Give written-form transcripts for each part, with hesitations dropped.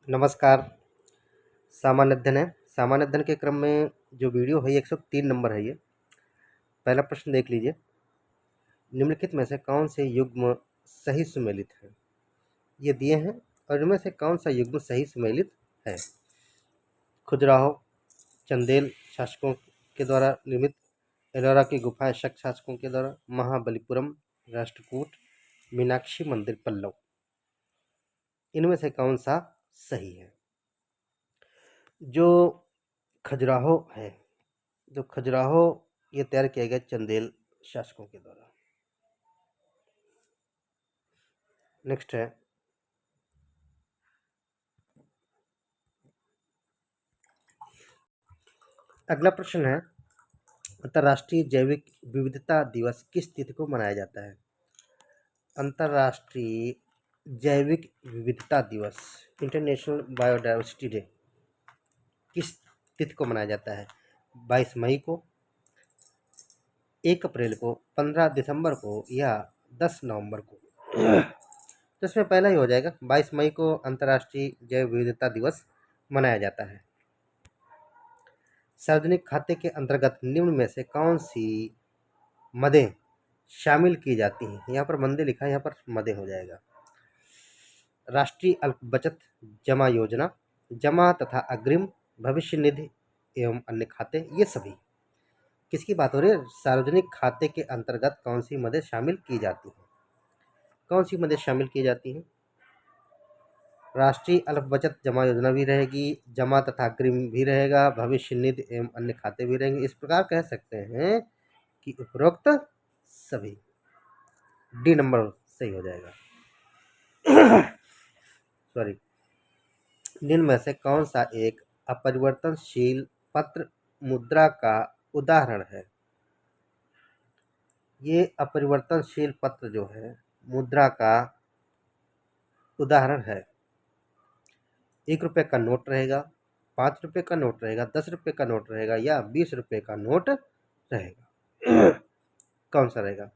नमस्कार। सामान्य अध्ययन है। सामान्य अध्ययन के क्रम में जो वीडियो है ये 103 नंबर है। ये पहला प्रश्न देख लीजिए। निम्नलिखित में से कौन से युग्म सही सुमेलित है? ये दिए हैं और इनमें से कौन सा युग्म सही सुमेलित है? खजुराहो चंदेल शासकों के द्वारा निर्मित, एलोरा की गुफाएं शक शासकों के द्वारा, महाबलीपुरम राष्ट्रकूट, मीनाक्षी मंदिर पल्लव। इनमें से कौन सा सही है? जो खजुराहो है, जो खजुराहो ये तैयार किया गया चंदेल शासकों के द्वारा। नेक्स्ट है अगला प्रश्न है, अंतर्राष्ट्रीय जैविक विविधता दिवस किस तिथि को मनाया जाता है? अंतर्राष्ट्रीय जैविक विविधता दिवस, इंटरनेशनल बायोडाइवर्सिटी डे, किस तिथि को मनाया जाता है? 22 मई को, 1 अप्रैल को, 15 दिसंबर को या 10 नवंबर को? तो इसमें पहला ही हो जाएगा। 22 मई को अंतर्राष्ट्रीय जैव विविधता दिवस मनाया जाता है। सार्वजनिक खाते के अंतर्गत निम्न में से कौन सी मदें शामिल की जाती हैं? यहाँ पर मंदे लिखा है, यहाँ पर मदें हो जाएगा। राष्ट्रीय अल्प बचत जमा योजना, जमा तथा अग्रिम, भविष्य निधि एवं अन्य खाते, ये सभी किसकी बात हो रही है? सार्वजनिक खाते के अंतर्गत कौन सी मदें शामिल की जाती हैं? कौन सी मदें शामिल की जाती हैं? राष्ट्रीय अल्प बचत जमा योजना भी रहेगी, जमा तथा अग्रिम भी रहेगा, भविष्य निधि एवं अन्य खाते भी रहेंगे। इस प्रकार कह सकते हैं कि उपरोक्त सभी। डी नंबर सही हो जाएगा। सॉरी। निम्न में से कौन सा एक अपरिवर्तनशील पत्र मुद्रा का उदाहरण है? ये अपरिवर्तनशील पत्र जो है मुद्रा का उदाहरण है। 1 रुपये का नोट रहेगा, 5 रुपये का नोट रहेगा, 10 रुपये का नोट रहेगा या 20 रुपये का नोट रहेगा। कौन सा रहेगा?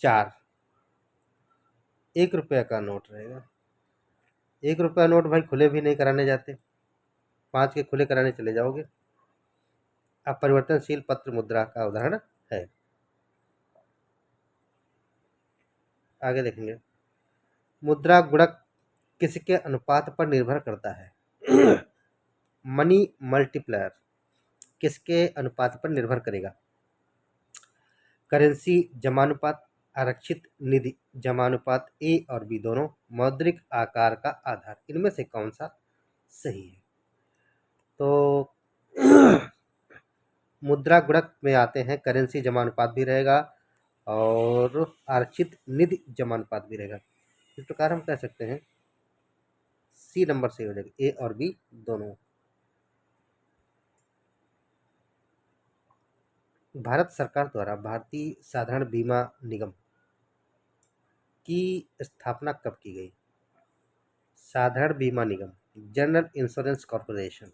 4। 1 रुपये का नोट रहेगा। 1 रुपया नोट भाई खुले भी नहीं कराने जाते, 5 के खुले कराने चले जाओगे। अपरिवर्तनशील पत्र मुद्रा का उदाहरण है। आगे देखेंगे, मुद्रा गुणक किसके अनुपात पर निर्भर करता है? मनी मल्टीप्लायर किसके अनुपात पर निर्भर करेगा? करेंसी जमानुपात, आरक्षित निधि जमानुपात, ए और बी दोनों, मौद्रिक आकार का आधार, इनमें से कौन सा सही है? तो मुद्रा गुणक में आते हैं करेंसी जमानुपात भी रहेगा और आरक्षित निधि जमानुपात भी रहेगा। इस प्रकार हम कह सकते हैं सी नंबर सही हो जाएगा, ए और बी दोनों। भारत सरकार द्वारा भारतीय साधारण बीमा निगम की स्थापना कब की गई? साधारण बीमा निगम, general insurance corporation,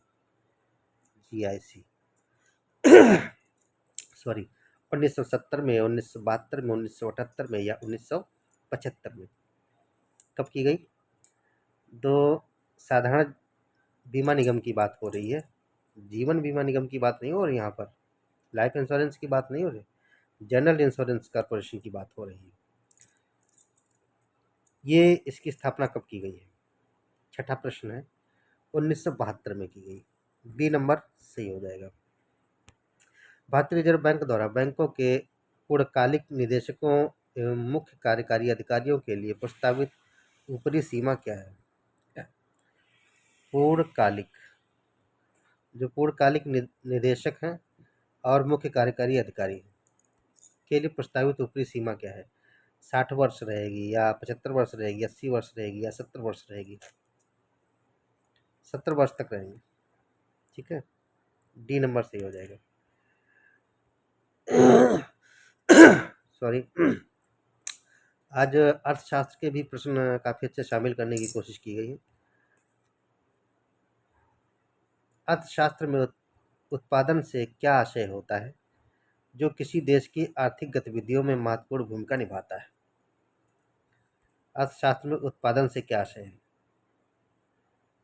GIC, sorry, 1970 में, 1972 में, 1978 में या 1975 में? कब की गई? दो साधारण बीमा निगम की बात हो रही है, जीवन बीमा निगम की बात नहीं हो रही, यहाँ पर लाइफ इंश्योरेंस की बात नहीं हो रही, जनरल इंश्योरेंस कॉर्पोरेशन की बात हो रही है। ये इसकी स्थापना कब की गई है? छठा प्रश्न है, 1972 में की गई। बी नंबर सही हो जाएगा। भारतीय रिजर्व बैंक द्वारा बैंकों के पूर्णकालिक निदेशकों एवं मुख्य कार्यकारी अधिकारियों के लिए प्रस्तावित ऊपरी सीमा क्या है? पूर्णकालिक, जो पूर्णकालिक निदेशक हैं और मुख्य कार्यकारी अधिकारी हैं के लिए प्रस्तावित ऊपरी सीमा क्या है? 60 वर्ष रहेगी या 75 वर्ष रहेगी, 80 वर्ष रहेगी या 70 वर्ष रहेगी? 70 वर्ष तक रहेंगे। ठीक है, डी नंबर सही हो जाएगा। सॉरी। आज अर्थशास्त्र के भी प्रश्न काफ़ी अच्छे शामिल करने की कोशिश की गई है। अर्थशास्त्र में उत्पादन से क्या आशय होता है जो किसी देश की आर्थिक गतिविधियों में महत्वपूर्ण भूमिका निभाता है? अर्थशास्त्र में उत्पादन से क्या आशय है?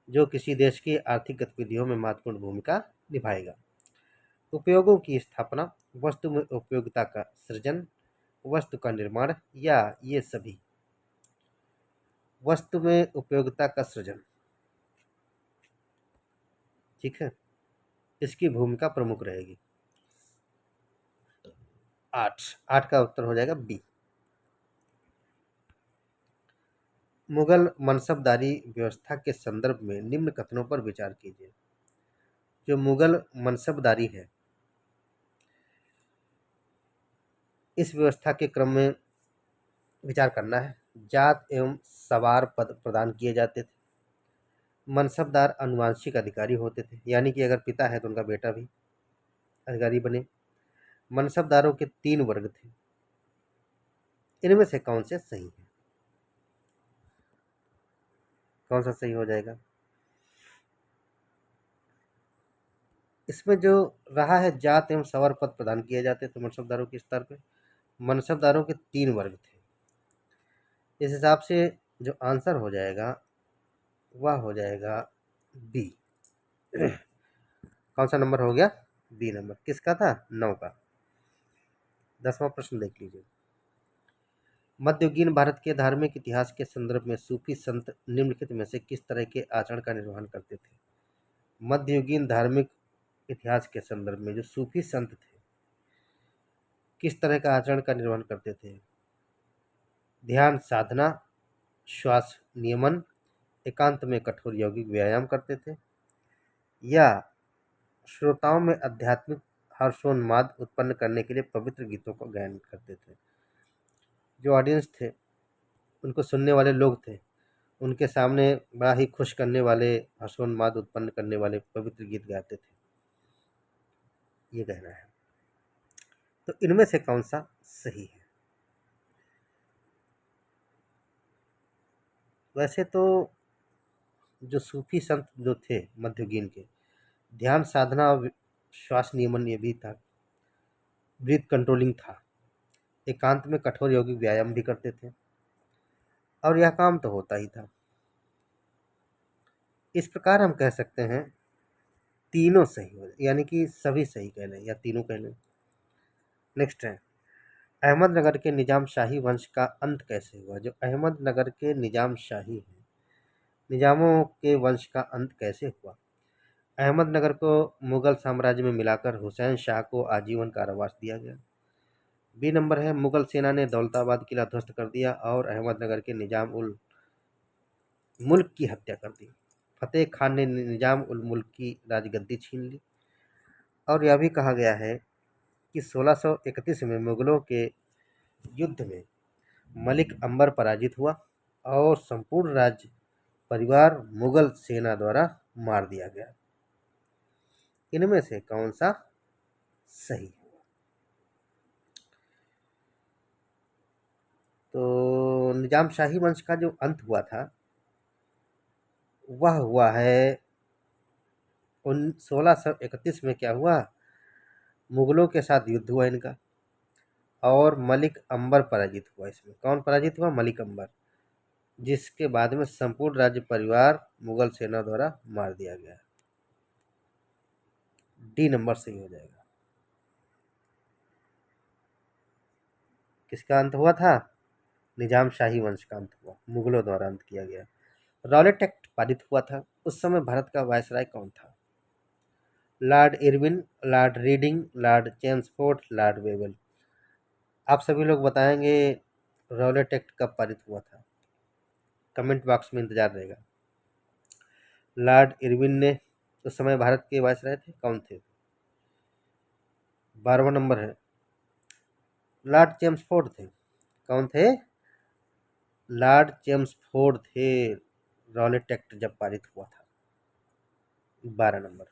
जो किसी देश की आर्थिक गतिविधियों में महत्वपूर्ण भूमिका निभाएगा। उपयोगों की स्थापना, वस्तु में उपयोगिता का सृजन, वस्तु का निर्माण या ये सभी। वस्तु में उपयोगिता का सृजन, ठीक है, इसकी भूमिका प्रमुख रहेगी। 8 का उत्तर हो जाएगा बी। मुगल मनसबदारी व्यवस्था के संदर्भ में निम्न कथनों पर विचार कीजिए। जो मुगल मनसबदारी है, इस व्यवस्था के क्रम में विचार करना है। जात एवं सवार पद प्रदान किए जाते थे। मनसबदार अनुवांशिक अधिकारी होते थे, यानी कि अगर पिता है तो उनका बेटा भी अधिकारी बने। मनसबदारों के 3 वर्ग थे। इनमें से कौन से सही है? कौन सा सही हो जाएगा? इसमें जो रहा है, जात एवं सवार पद प्रदान किए जाते थे मनसबदारों के स्तर पे। मनसबदारों के 3 वर्ग थे। इस हिसाब से जो आंसर हो जाएगा वह हो जाएगा बी। कौन सा नंबर हो गया? B number. किसका था? 9 का। 10वां प्रश्न देख लीजिए। मध्ययुगीन भारत के धार्मिक इतिहास के संदर्भ में सूफी संत निम्नलिखित में से किस तरह के आचरण का निर्वहन करते थे? मध्ययुगीन धार्मिक इतिहास के संदर्भ में जो सूफी संत थे, किस तरह का आचरण का निर्वहन करते थे? ध्यान साधना, श्वास नियमन, एकांत में कठोर यौगिक व्यायाम करते थे, या श्रोताओं में आध्यात्मिक हर्षोन्माद उत्पन्न करने के लिए पवित्र गीतों का गायन करते थे। जो ऑडियंस थे, उनको सुनने वाले लोग थे, उनके सामने बड़ा ही खुश करने वाले, हर्षोन्माद उत्पन्न करने वाले पवित्र गीत गाते थे, ये कहना है। तो इनमें से कौन सा सही है? वैसे तो जो सूफी संत जो थे मध्ययुगीन के, ध्यान साधना और श्वास नियमन ये भी था, ब्रीथ कंट्रोलिंग था, एकांत में कठोर यौगिक व्यायाम भी करते थे, और यह काम तो होता ही था। इस प्रकार हम कह सकते हैं तीनों सही हो, यानी कि सभी सही कह लें या तीनों कह लें। नेक्स्ट है, अहमदनगर के निजाम शाही वंश का अंत कैसे हुआ? जो अहमदनगर के निजाम शाही हैं, निजामों के वंश का अंत कैसे हुआ? अहमदनगर को मुगल साम्राज्य में मिलाकर हुसैन शाह को आजीवन कारावास दिया गया। बी नंबर है, मुगल सेना ने दौलताबाद किला ध्वस्त कर दिया और अहमदनगर के निजाम उल मुल्क की हत्या कर दी। फतेह खान ने निजाम उल मुल्क की राजगद्दी छीन ली। और यह भी कहा गया है कि 1631 में मुगलों के युद्ध में मलिक अंबर पराजित हुआ और संपूर्ण राज्य परिवार मुगल सेना द्वारा मार दिया गया। इनमें से कौन सा सही है? तो निजाम शाही वंश का जो अंत हुआ था वह हुआ है 1631 में। क्या हुआ? मुगलों के साथ युद्ध हुआ इनका और मलिक अंबर पराजित हुआ। इसमें कौन पराजित हुआ? मलिक अंबर, जिसके बाद में संपूर्ण राज्य परिवार मुगल सेना द्वारा मार दिया गया। डी नंबर सही हो जाएगा। किसका अंत हुआ था? निजाम शाही वंश का अंत हुआ, मुगलों द्वारा अंत किया गया। रॉलेट एक्ट पारित हुआ था। उस समय भारत का वायसराय कौन था? Lord Irwin, Lord reading, Lord Chelmsford, Lord Wavell. आप सभी लोग बताएंगे रॉलेट एक्ट कब पारित हुआ था? कमेंट बॉक्स में इंतजार रहेगा। लॉर्ड इरविन ने उस समय भारत के वायसराय थे, कौन थे? 12वां नंबर है, लॉर्ड चेम्सफोर्ड थे। कौन थे? लॉर्ड चेम्सफोर्ड थे, रॉलेट एक्ट जब पारित हुआ था। 12 नंबर।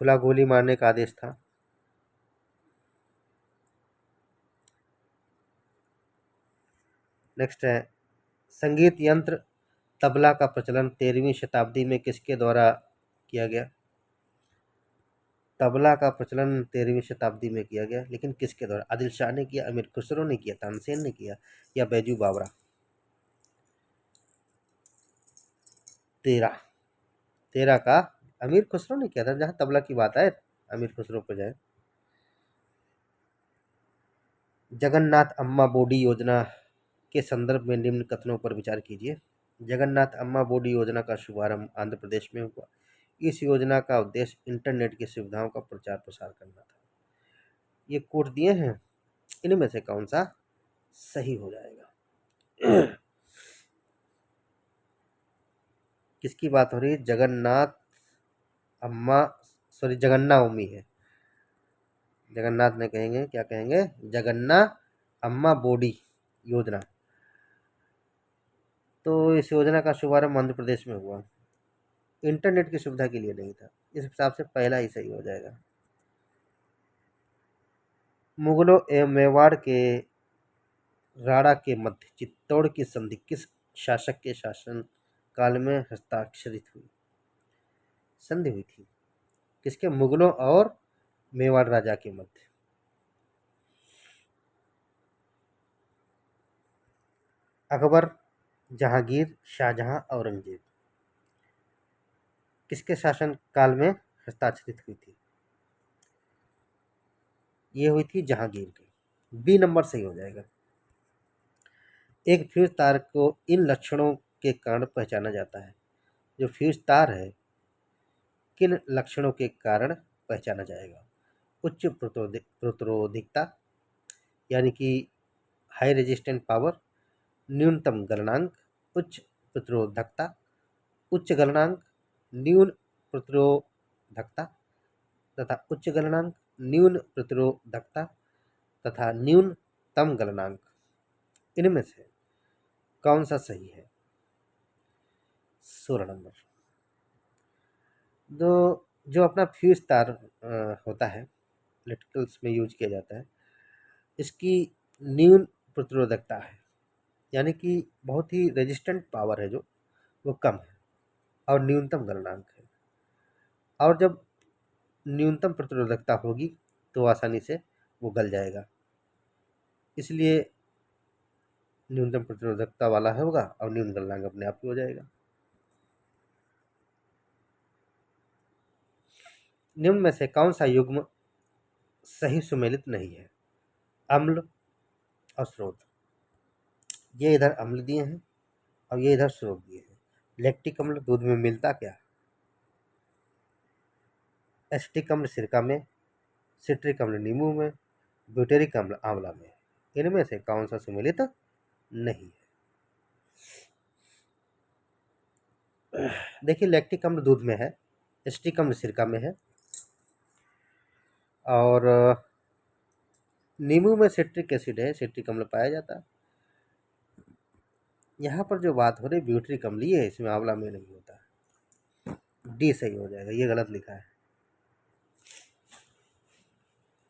खुला गोली मारने का आदेश था। नेक्स्ट है, संगीत यंत्र तबला का प्रचलन 13वीं शताब्दी में किसके द्वारा किया गया? तबला का प्रचलन 13वीं शताब्दी में किया गया, लेकिन किसके द्वारा? आदिल शाह ने किया, अमीर खुसरो ने किया, तानसेन ने किया, या बैजू बावरा? तेरा, तेरा का अमीर खुसरो ने किया था। जहाँ तबला की बात आए अमीर खुसरो पे जाए। जगन्नाथ अम्मा बोडी योजना के संदर्भ में निम्न कथनों पर विचार कीजिए। जगन्नाथ अम्मा बोडी योजना का शुभारंभ आंध्र प्रदेश में हुआ। इस योजना का उद्देश्य इंटरनेट की सुविधाओं का प्रचार प्रसार करना था। ये कोट दिए हैं, इनमें से कौन सा सही हो जाएगा? किसकी बात हो रही है? जगन्नाथ अम्मा, सॉरी जगन्नाउमी है। जगन्नाथ ने कहेंगे, क्या कहेंगे? जगन्नाथ अम्मा बोडी योजना। तो इस योजना का शुभारंभ मध्य प्रदेश में हुआ, इंटरनेट की सुविधा के लिए नहीं था। इस हिसाब से पहला ही सही हो जाएगा। मुगलों एवं मेवाड़ के राणा के मध्य चित्तौड़ की संधि किस शासक के शासन काल में हस्ताक्षरित हुई? संधि हुई थी किसके? मुगलों और मेवाड़ राजा के मध्य। अकबर, जहांगीर, शाहजहां, औरंगजेब, किसके शासन काल में हस्ताक्षरित हुई थी? ये हुई थी जहांगीर की। बी नंबर सही हो जाएगा। एक फ्यूज तार को इन लक्षणों के कारण पहचाना जाता है। जो फ्यूज तार है किन लक्षणों के कारण पहचाना जाएगा? उच्च प्रतिरोधिकता यानी कि हाई रेजिस्टेंट पावर, न्यूनतम गलनांक, उच्च प्रतिरोधकता, उच्च गलनांक, न्यून प्रतिरोधकता तथा उच्च गलनांक, न्यून प्रतिरोधकता तथा न्यूनतम गलनांक। इनमें से कौन सा सही है? 16 नंबर। जो अपना फ्यूज तार होता है, इलेक्ट्रिकल्स में यूज किया जाता है, इसकी न्यून प्रतिरोधकता है, यानी कि बहुत ही रेजिस्टेंट पावर है जो, वो कम है, और न्यूनतम गलनांक है। और जब न्यूनतम प्रतिरोधकता होगी तो आसानी से वो गल जाएगा, इसलिए न्यूनतम प्रतिरोधकता वाला होगा और न्यून गलनांक अपने आप ही हो जाएगा। निम्न में से कौन सा युग्म सही सुमेलित नहीं है? अम्ल और स्रोत। ये इधर अम्ल दिए हैं और ये इधर स्रोत दिए हैं। लैक्टिक अम्ल दूध में मिलता क्या? एसिटिक अम्ल सिरका में, सिट्रिक अम्ल नींबू में, ब्यूटेरिक अम्ल आंवला में। इनमें से कौन सा सुमेलित नहीं है? देखिए, लैक्टिक अम्ल दूध में है, एसिटिक अम्ल सिरका में है, और नींबू में सिट्रिक एसिड है, सिट्रिक अम्ल पाया जाता है। यहाँ पर जो बात हो रही ब्यूटरिक अम्ल, ये है, इसमें आंवला में नहीं होता। डी सही हो जाएगा, ये गलत लिखा है।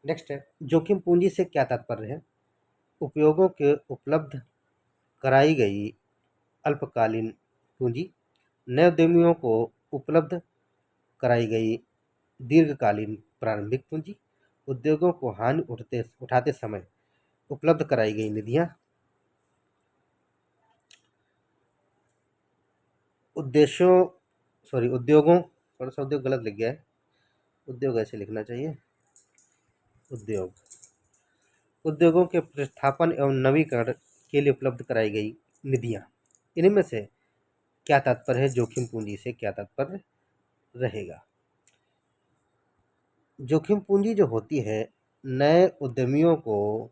नेक्स्ट है, जोखिम पूंजी से क्या तात्पर्य है? उपयोगों के उपलब्ध कराई गई अल्पकालीन पूंजी, नए उद्यमियों को उपलब्ध कराई गई दीर्घकालीन प्रारंभिक पूंजी, उद्योगों को हानि उठाते समय उपलब्ध कराई गई निधियां, उद्योगों, थोड़ा सा उद्योग गलत लिख गया है, उद्योग ऐसे लिखना चाहिए, उद्योगों के प्रतिस्थापन एवं नवीकरण के लिए उपलब्ध कराई गई निधियां। इनमें से क्या तात्पर्य है? जोखिम पूंजी से क्या तात्पर्य रहेगा? जोखिम पूंजी जो होती है, नए उद्यमियों को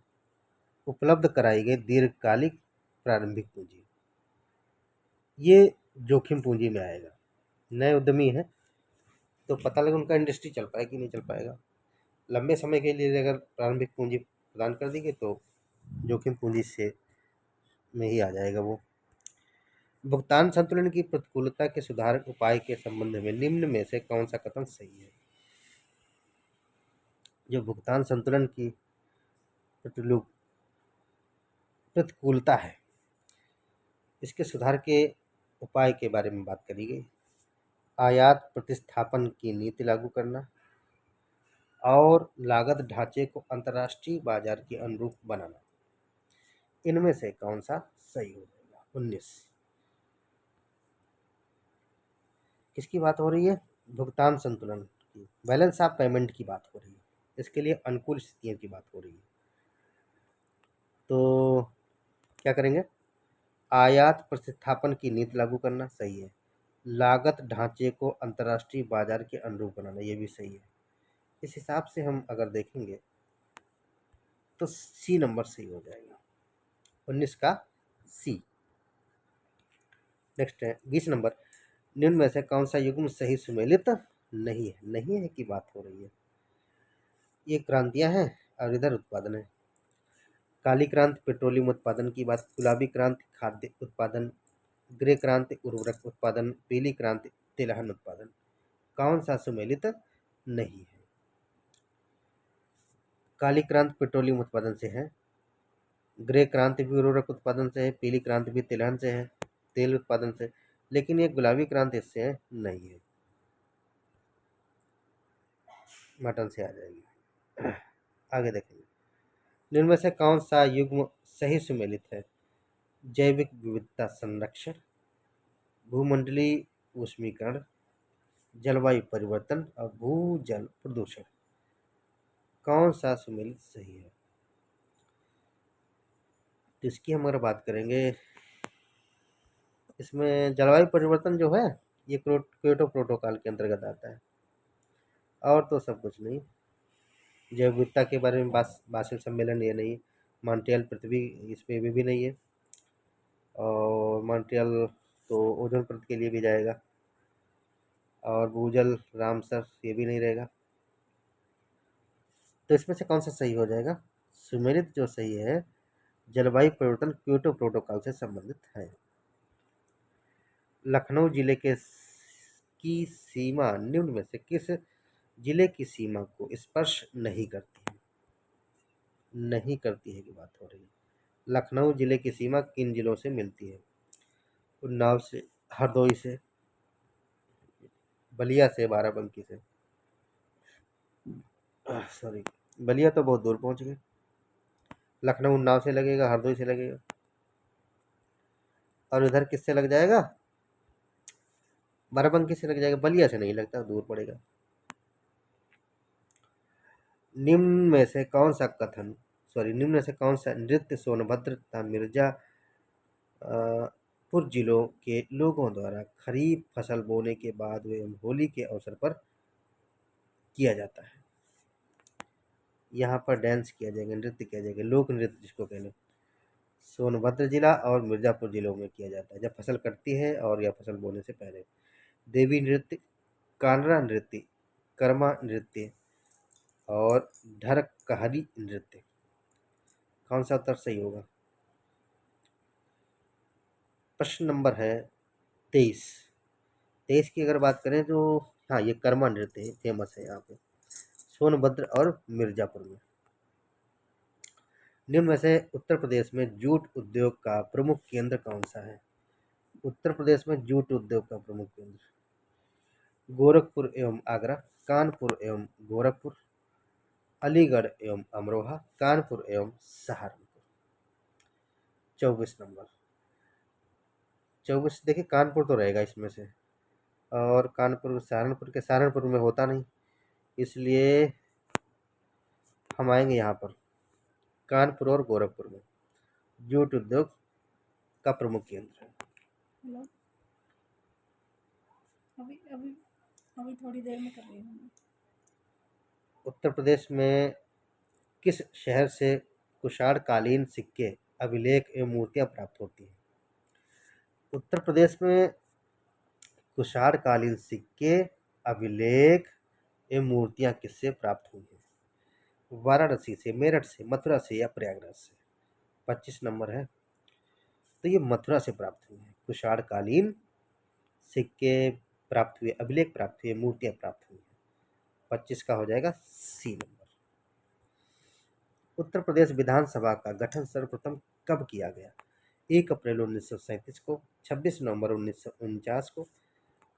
उपलब्ध कराई गई दीर्घकालिक प्रारंभिक पूंजी, ये जोखिम पूंजी में आएगा। नए उद्यमी है तो पता लगे उनका इंडस्ट्री चल पाएगी नहीं चल पाएगा, लंबे समय के लिए अगर प्रारंभिक पूंजी प्रदान कर देंगे तो जोखिम पूंजी से में ही आ जाएगा वो। भुगतान संतुलन की प्रतिकूलता के सुधार उपाय के संबंध में निम्न में से कौन सा कथन सही है? जो भुगतान संतुलन की प्रतिकूलता है, इसके सुधार के उपाय के बारे में बात करी गई। आयात प्रतिस्थापन की नीति लागू करना और लागत ढांचे को अंतर्राष्ट्रीय बाजार के अनुरूप बनाना। इनमें से कौन सा सही हो जाएगा? 19। किसकी बात हो रही है? भुगतान संतुलन की, बैलेंस ऑफ पेमेंट की बात हो रही है। इसके लिए अनुकूल स्थितियों की बात हो रही है। तो क्या करेंगे? आयात प्रतिस्थापन की नीति लागू करना सही है। लागत ढांचे को अंतर्राष्ट्रीय बाजार के अनुरूप बनाना, ये भी सही है। इस हिसाब से हम अगर देखेंगे तो सी नंबर सही हो जाएगा, 19 का सी। नेक्स्ट है 20 नंबर, निम्न में से कौन सा युग्म सही सुमेलित नहीं है? नहीं है की बात हो रही है। ये क्रांतियां हैं और इधर उत्पादन है। काली क्रांति पेट्रोलियम उत्पादन की बात, गुलाबी क्रांति खाद्य उत्पादन, ग्रे क्रांति उर्वरक उत्पादन, पीली क्रांति तिलहन उत्पादन। कौन सा सुमेलित नहीं है? काली क्रांति पेट्रोलियम उत्पादन से है, ग्रे क्रांति भी उर्वरक उत्पादन से है, पीली क्रांति भी तिलहन से है, तेल उत्पादन से, लेकिन ये गुलाबी क्रांति इससे है नहीं है, मटन से आ जाएगी। आगे देखेंगे, निम्न में से कौन सा युग्म सही सुमेलित है? जैविक विविधता संरक्षण, भूमंडलीय ऊष्मीकरण, जलवायु परिवर्तन और भूजल प्रदूषण। कौन सा सुमेलित सही है? तो इसकी हम अगर बात करेंगे, इसमें जलवायु परिवर्तन जो है ये क्योटो प्रोटोकॉल के अंतर्गत आता है, और तो सब कुछ नहीं। जैव विविधता के बारे में बासेल सम्मेलन ये नहीं, मॉन्ट्रियल पृथ्वी इस पे भी नहीं है, और मॉन्ट्रियल तो ओजोन परत के लिए भी जाएगा, और भूजल रामसर ये भी नहीं रहेगा। तो इसमें से कौन सा सही हो जाएगा? सुमेलित जो सही है, जलवायु परिवर्तन क्योटो प्रोटोकॉल से संबंधित है। लखनऊ जिले की सीमा निम्न में से किस जिले की सीमा को स्पर्श नहीं करती है? नहीं करती है की बात हो रही है। लखनऊ जिले की सीमा किन जिलों से मिलती है? उन्नाव से, हरदोई से, बलिया से, बाराबंकी से। सॉरी, बलिया तो बहुत दूर पहुंच गए। लखनऊ उन्नाव से लगेगा, हरदोई से लगेगा, और इधर किससे लग जाएगा? बाराबंकी से लग जाएगा, बलिया से नहीं लगता, दूर पड़ेगा। निम्न में से कौन सा कथन, सॉरी निम्न में से कौन सा नृत्य सोनभद्र तथा मिर्जापुर जिलों के लोगों द्वारा खरीफ फसल बोने के बाद एवं होली के अवसर पर किया जाता है? यहाँ पर डांस किया जाएगा, नृत्य किया जाएगा, लोक नृत्य जिसको कहते, सोनभद्र जिला और मिर्जापुर जिलों में किया जाता है जब फसल कटती है और या फसल बोने से पहले। देवी नृत्य, कानरा नृत्य, कर्मा नृत्य और ढरकहरी नृत्य। कौन सा उत्तर सही होगा? प्रश्न नंबर है 23। 23 की अगर बात करें तो हाँ, ये कर्मा नृत्य फेमस है यहाँ पे सोनभद्र और मिर्जापुर में। निम्न में से उत्तर प्रदेश में जूट उद्योग का प्रमुख केंद्र कौन सा है? उत्तर प्रदेश में जूट उद्योग का प्रमुख केंद्र गोरखपुर एवं आगरा, कानपुर एवं गोरखपुर, अलीगढ़ एवं अमरोहा, कानपुर एवं सहारनपुर। 24 नंबर, 24 देखिए, कानपुर तो रहेगा इसमें से, और कानपुर सहारनपुर में होता नहीं, इसलिए हम आएंगे यहाँ पर कानपुर और गोरखपुर में जूट उद्योग का प्रमुख केंद्र है। हेलो, अभी अभी अभी थोड़ी देर में कर रही हूँ। उत्तर प्रदेश में किस शहर से कुषाण कालीन सिक्के, अभिलेख एवं मूर्तियां प्राप्त होती हैं? उत्तर प्रदेश में कुषाण कालीन सिक्के, अभिलेख एवं मूर्तियां किससे प्राप्त हुई हैं? वाराणसी से, मेरठ से, मथुरा से या प्रयागराज से। 25 नंबर है, तो ये मथुरा से प्राप्त हुई है। कुषाण कालीन सिक्के प्राप्त हुए, अभिलेख प्राप्त हुए, मूर्तियां प्राप्त हुई हैं। 25 का हो जाएगा सी नंबर। उत्तर प्रदेश विधानसभा का गठन सर्वप्रथम कब किया गया? 1 अप्रैल 1937 को, 26 नवंबर 1949 को,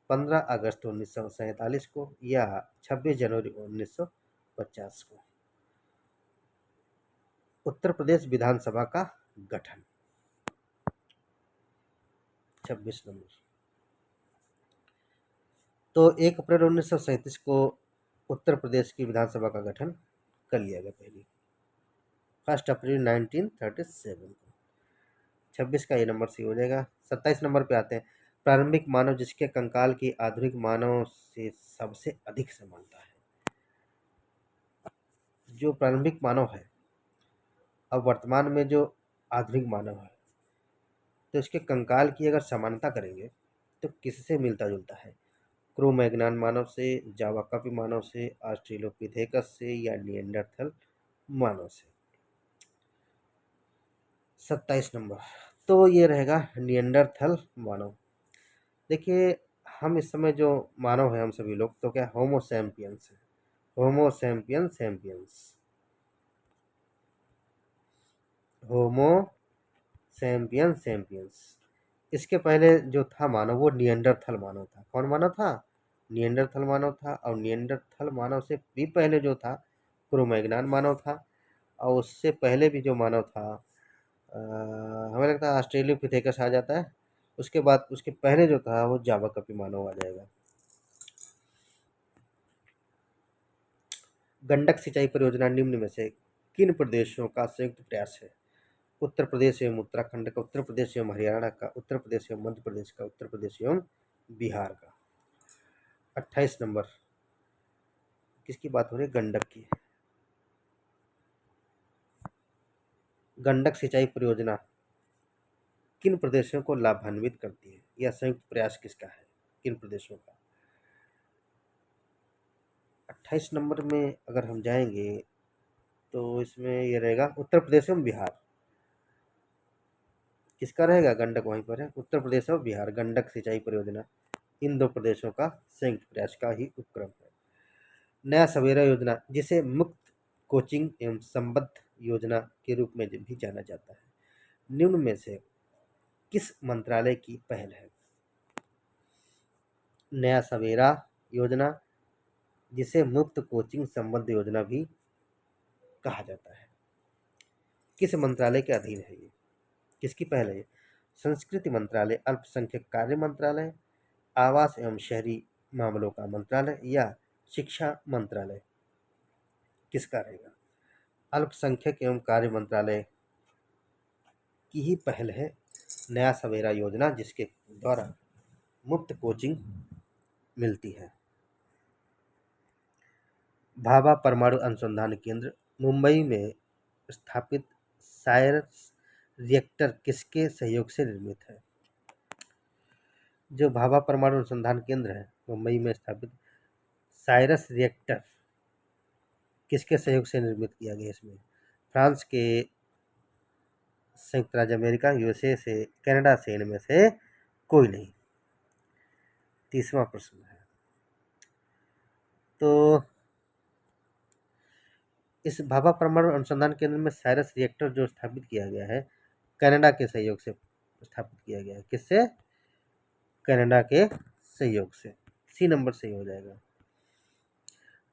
15 अगस्त 1947 को या 26 जनवरी 1950 को। उत्तर प्रदेश विधानसभा का गठन 26 नंबर। तो 1 अप्रैल 1937 को उत्तर प्रदेश की विधानसभा का गठन कर लिया गया पहली 1 अप्रैल 1937 को। 26 का ये नंबर सही हो जाएगा। 27 नंबर पे आते हैं। प्रारंभिक मानव जिसके कंकाल की आधुनिक मानव से सबसे अधिक समानता है। जो प्रारंभिक मानव है अब वर्तमान में जो आधुनिक मानव है, तो इसके कंकाल की अगर समानता करेंगे तो किससे मिलता जुलता है? क्रो-मैग्नन मानव से, जावा-कपी मानव से, ऑस्ट्रेलोपिथेकस से या निएंडरथल मानव से। 27 नंबर तो ये रहेगा निएंडरथल मानव। देखिए हम इस समय जो मानव है हम सभी लोग तो क्या होमो सैपियंस है। Homo sapiens sapiens Homo sapiens sapiens. इसके पहले जो था मानव वो निएंडरथल मानव था। कौन मानव था? निएंडरथल मानव था। और निएंडरथल मानव से भी पहले जो था क्रो-मैग्नन मानव था। और उससे पहले भी जो मानव था हमें लगता है ऑस्ट्रेलोपिथेकस आ जाता है। उसके बाद उसके पहले जो था वो जावा-कपी मानव आ जाएगा। गंडक सिंचाई परियोजना निम्न में से किन प्रदेशों का संयुक्त प्रयास है? उत्तर प्रदेश एवं उत्तराखंड का, उत्तर प्रदेश एवं हरियाणा का, उत्तर प्रदेश एवं मध्य प्रदेश का, उत्तर प्रदेश एवं बिहार का। 28 नंबर किसकी बात हो रही है? गंडक की। गंडक सिंचाई परियोजना किन प्रदेशों को लाभान्वित करती है? यह संयुक्त प्रयास किसका है? किन प्रदेशों का? 28 नंबर में अगर हम जाएंगे तो इसमें ये रहेगा उत्तर प्रदेश एवं बिहार। किसका रहेगा? गंडक वहीं पर है। उत्तर प्रदेश और बिहार गंडक सिंचाई परियोजना इन दो प्रदेशों का संयुक्त प्रयास का ही उपक्रम है। नया सवेरा योजना जिसे मुक्त कोचिंग एवं संबद्ध योजना के रूप में भी जाना जाता है निम्न में से किस मंत्रालय की पहल है? नया सवेरा योजना जिसे मुफ्त कोचिंग संबद्ध योजना भी कहा जाता है किस मंत्रालय के अधीन है? ये किसकी पहल है? संस्कृति मंत्रालय, अल्पसंख्यक कार्य मंत्रालय, आवास एवं शहरी मामलों का मंत्रालय या शिक्षा मंत्रालय? किसका रहेगा? अल्पसंख्यक एवं कार्य मंत्रालय की ही पहल है नया सवेरा योजना जिसके द्वारा मुफ्त कोचिंग मिलती है। भाभा परमाणु अनुसंधान केंद्र मुंबई में स्थापित साइरस रिएक्टर किसके सहयोग से निर्मित है? जो भाभा परमाणु अनुसंधान केंद्र है मुंबई में स्थापित साइरस रिएक्टर किसके सहयोग से निर्मित किया गया? इसमें फ्रांस के, संयुक्त राज्य अमेरिका, यूएसए से, कनाडा से, इनमें से कोई नहीं। 30वां प्रश्न है तो इस भाभा परमाणु अनुसंधान केंद्र में साइरस रिएक्टर जो स्थापित किया गया है कनाडा के सहयोग से स्थापित किया गया है। किससे? कनाडा के सहयोग से। सी नंबर सही हो जाएगा।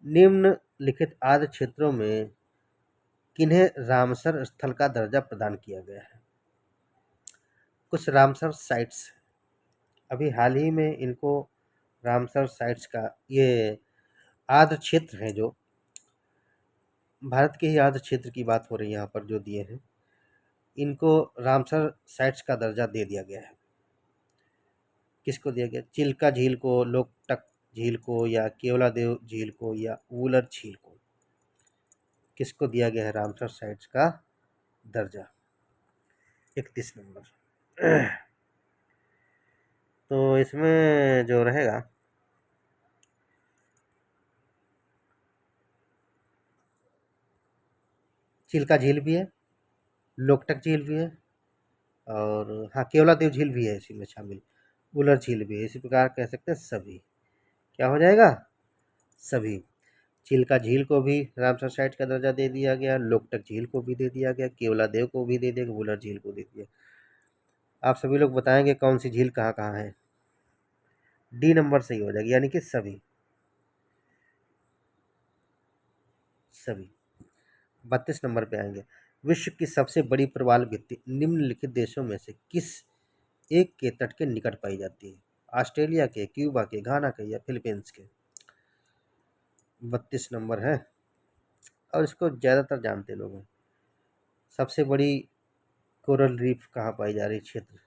निम्नलिखित आदि क्षेत्रों में किन्हें रामसर स्थल का दर्जा प्रदान किया गया है? कुछ रामसर साइट्स अभी हाल ही में इनको रामसर साइट्स का ये आदि क्षेत्र है जो भारत के ही आदि क्षेत्र की बात हो रही है यहाँ पर जो दिए हैं इनको रामसर साइट्स का दर्जा दे दिया गया है। किसको दिया गया? चिल्का झील को, लोकटक झील को या केवलादेव झील को या वुलर झील को? किसको दिया गया है रामसर साइट्स का दर्जा? 31 नंबर तो इसमें जो रहेगा चिल्का झील भी है, लोकटक झील भी है और हाँ केवलादेव झील भी है इसी में शामिल, वुलर झील भी है। इसी प्रकार कह सकते हैं सभी। क्या हो जाएगा? सभी। चिल्का झील को भी रामसर साइट का दर्जा दे दिया गया, लोकटक झील को भी दे दिया गया, केवलादेव को भी दे दिया गया, वुलर झील को दे दिया। आप सभी लोग बताएंगे कौन सी झील कहाँ कहाँ है? डी नंबर सही हो जाएगी यानी कि सभी। सभी। 32 नंबर पे आएंगे। विश्व की सबसे बड़ी प्रवाल भित्ति निम्नलिखित देशों में से किस एक के तट के निकट पाई जाती है? ऑस्ट्रेलिया के, क्यूबा के, घाना के या फिलीपींस के? 32 नंबर है और इसको ज़्यादातर जानते लोग हैं। सबसे बड़ी कोरल रीफ कहाँ पाई जा रही है? क्षेत्र,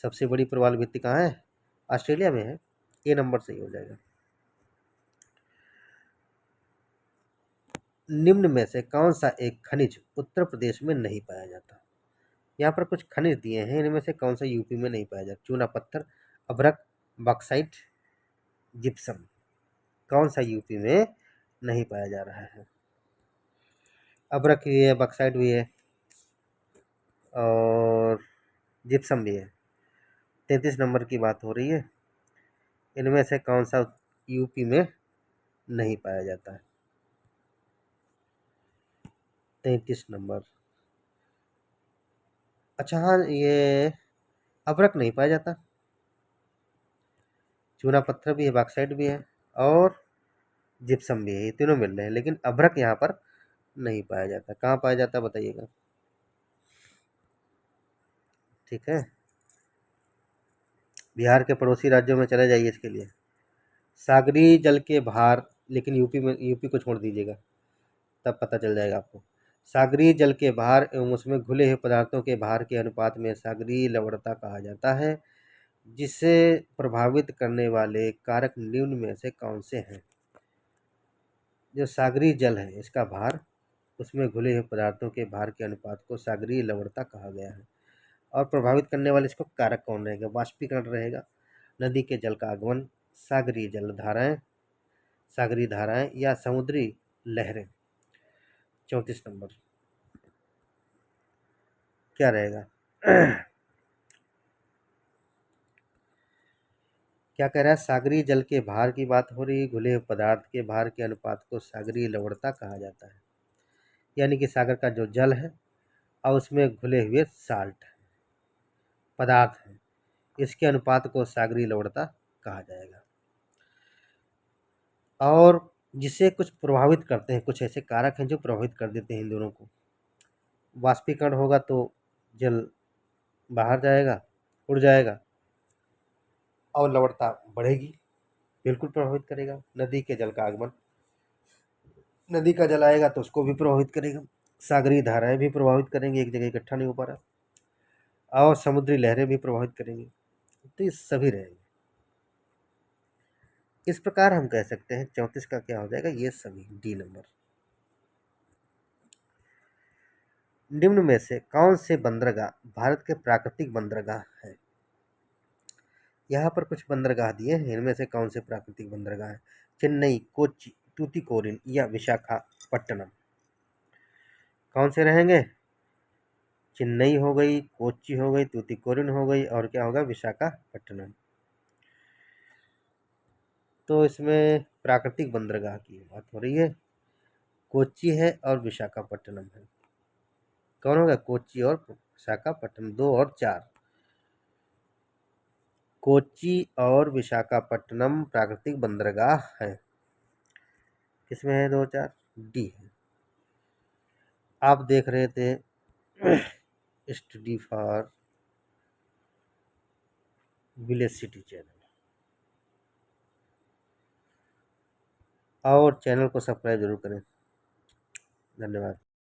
सबसे बड़ी प्रवाल भित्ति कहाँ है? ऑस्ट्रेलिया में है। ये नंबर सही हो जाएगा। निम्न में से कौन सा एक खनिज उत्तर प्रदेश में नहीं पाया जाता? यहाँ पर कुछ खनिज दिए हैं, इनमें से कौन सा यूपी में नहीं पाया जाता? चूना पत्थर, अभ्रक, बॉक्साइट, जिप्सम। कौन सा यूपी में नहीं पाया जा रहा है? अभ्रक भी है, बॉक्साइट भी है और जिप्सम भी है। 33 नंबर की बात हो रही है। इनमें से कौन सा यूपी में नहीं पाया जाता है? 33 नंबर। अच्छा हाँ, ये अभ्रक नहीं पाया जाता। चूना पत्थर भी है, बॉक्साइट भी है और जिप्सम भी है, ये तीनों मिल रहे हैं, लेकिन अभ्रक यहाँ पर नहीं पाया जाता। कहाँ पाया जाता है बताइएगा। ठीक है, बिहार के पड़ोसी राज्यों में चले जाइए इसके लिए। सागरी जल के भार, लेकिन यूपी में, यूपी को छोड़ दीजिएगा तब पता चल जाएगा आपको। सागरीय जल के भार एवं उसमें घुले हुए पदार्थों के भार के अनुपात में सागरीय लवणता कहा जाता है, जिसे प्रभावित करने वाले कारक निम्न में से कौन से हैं? जो सागरीय जल है इसका भार, उसमें घुले हुए पदार्थों के भार के अनुपात को सागरीय लवणता कहा गया है। और प्रभावित करने वाले इसको कारक कौन रहेगा? वाष्पीकरण रहेगा, नदी के जल का आगमन, सागरीय जल धाराएं, सागरीय धाराएं या समुद्री लहरें। 34 नंबर क्या रहेगा? क्या कह रहा है? सागरीय जल के भार की बात हो रही है, घुले हुए पदार्थ के भार के अनुपात को सागरीय लवणता कहा जाता है। यानी कि सागर का जो जल है और उसमें घुले हुए साल्ट पदार्थ हैं, इसके अनुपात को सागरीय लवणता कहा जाएगा। और जिसे कुछ प्रभावित करते हैं, कुछ ऐसे कारक हैं जो प्रभावित कर देते हैं इन दोनों को। वाष्पीकरण होगा तो जल बाहर जाएगा, उड़ जाएगा और लवणता बढ़ेगी, बिल्कुल प्रभावित करेगा। नदी के जल का आगमन, नदी का जल आएगा तो उसको भी प्रभावित करेगा। सागरीय धाराएं भी प्रभावित करेंगी, एक जगह इकट्ठा नहीं हो पा रहा। और समुद्री लहरें भी प्रभावित करेंगी। तो ये सभी रहेंगे। इस प्रकार हम कह सकते हैं 34 का क्या हो जाएगा? ये सभी, डी नंबर। निम्न में से कौन से बंदरगाह भारत के प्राकृतिक बंदरगाह है? यहाँ पर कुछ बंदरगाह दिए हैं, इनमें से कौन से प्राकृतिक बंदरगाह है? चेन्नई, कोच्चि, टूटिकोरिन या विशाखापट्टनम। कौन से रहेंगे? चेन्नई हो गई, कोच्चि हो गई, तूतीकोरिन हो गई और क्या होगा? विशाखापट्टनम। तो इसमें प्राकृतिक बंदरगाह की बात हो रही है, कोच्चि है और विशाखापट्टनम है। कौन होगा? कोच्चि और विशाखापट्टनम, 2 और 4। कोच्चि और विशाखापट्टनम प्राकृतिक बंदरगाह है। किसमें है? 2 4, डी है। आप देख रहे थे study for village city channel, और चैनल को सब्सक्राइब जरूर करें। धन्यवाद।